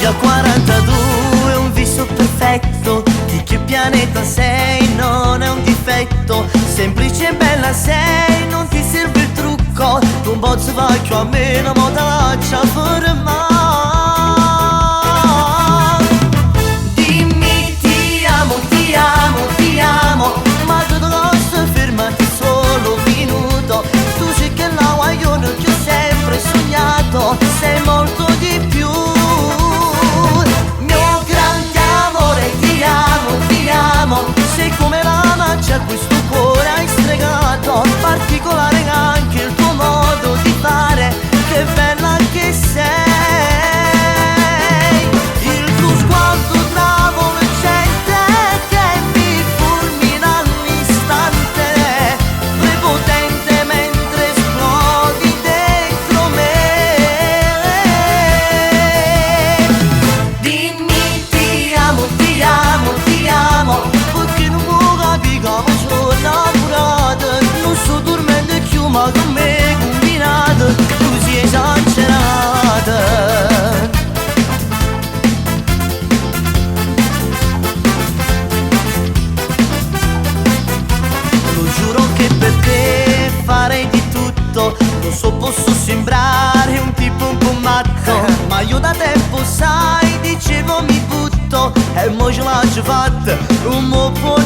Io ho 42, un viso perfetto. Di che pianeta sei? Non è un difetto. Semplice e bella sei, non ti serve il trucco. Un bozzo vecchio a meno, ma te lascia fermare. Dimmi ti amo, ti amo, ti amo, ma tu non posso fermarti solo un minuto. Tu sei che la guaglione che ho sempre sognato, sei molto di più. Mio grande amore, ti amo, sei come la mancia a questo cuore hai stregato. Particolare anche il tuo modo di fare, che bella che sei. Il tuo sguardo travolgente che mi fulmina all'istante, prepotente mentre esplodi dentro me. Dimmi ti amo, ti amo, ti amo, perché non può capire come sono innamorata. Non sto dormendo più ma con me combinata, tu sei esagerata. Lo giuro che per te farei di tutto. Lo so, posso sembrare un tipo un po' matto, ma io da tempo sai, dicevo mi butto. E mo ce l'ho fatta, un po'